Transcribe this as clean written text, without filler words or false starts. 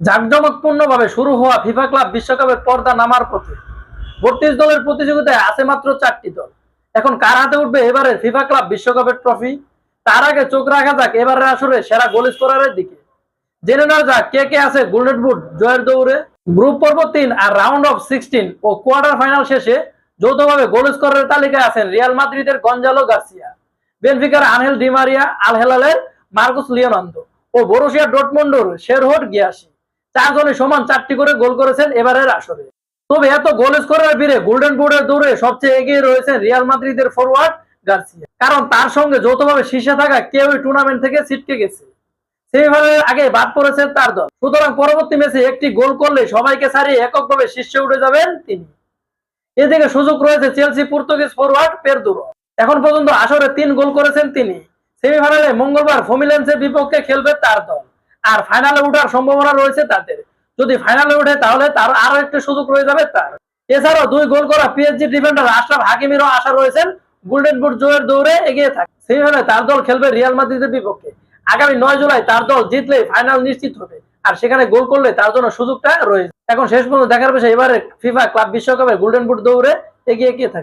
জাঁকজমকপূর্ণভাবে শুরু হওয়া FIFA club বিশ্বকাপের পর্দা নামার পথে। ৩২ দলের প্রতিযোগিতায় আছে মাত্র ৪টি দল। এখন কার হাতে উঠবে এবারের ফিফা ক্লাব বিশ্বকাপের ট্রফি? তার আগে চোখ রাখা যাক এবারের আসরে সেরা গোল স্কোরারের দিকে। জেনে নেওয়া যাক কে কে আছে গোল্ডেন বুট জয়ের দৌড়ে। গ্রুপ পর্ব ৩ আর রাউন্ড অফ 16 ও কোয়ার্টার ফাইনাল শেষে যৌথভাবে গোল স্কোরারের তালিকায় আছেন রিয়াল মাদ্রিদের গঞ্জালো গার্সিয়া, বেনফিকার আনহেল ডি মারিয়া, আল হেলালের মার্কুস লিওনার্দো ও বরুসিয়া ডর্টমুন্ডের শেরহুড গিয়াসি। চারজনে সমান 4টি করে গোল করেছেন এবারের আসরে। তবে এত গোল স্কোরের ভিড়ে গোল্ডেন বুটের দৌড়ে সবচেয়ে এগিয়ে রয়েছেন রিয়াল মাদ্রিদের ফরওয়ার্ড গার্সিয়া, কারণ তার সঙ্গে যৌথভাবে শীর্ষে থাকা কেউই টুর্নামেন্ট থেকে ছিটকে গেছে। সেমিফাইনালের আগে বাদ পড়েছেন তার দল, সুতরাং পরবর্তী ম্যাচে একটি গোল করলে সবাইকে ছাড়িয়ে এককভাবে শীর্ষে উঠে যাবেন তিনি। এদিকে সুযোগ রয়েছে চেলসি পর্তুগিজ ফরওয়ার্ড পেদ্রোর। এখন পর্যন্ত আসরে 3 গোল করেছেন তিনি। সেমিফাইনালে মঙ্গলবার ফ্লুমিনেন্সের বিপক্ষে খেলবে তার দল, আর ফাইনালে ওঠার সম্ভাবনা রয়েছে তাদের। যদি ফাইনালে ওঠে তাহলে তার আরো একটি সুযোগ রয়ে যাবে তার। এছাড়াও 2 গোল করা পিএসজি ডিফেন্ডার আশরাফ হাকিমিরও আশা রয়েছেন গোল্ডেন বুট জয়ের দৌড়ে এগিয়ে থাকে। সেমিফাইনালে তার দল খেলবে রিয়াল মাদ্রিদের বিপক্ষে। আগামী 9 জুলাই তার দল জিতলে ফাইনাল নিশ্চিত হবে, আর সেখানে গোল করলে তার জন্য সুযোগটা রয়েছে। এখন শেষ পর্যন্ত দেখার বিষয় এবারে ফিফা ক্লাব বিশ্বকাপের গোল্ডেন বুট দৌড়ে এগিয়ে কে থাকে।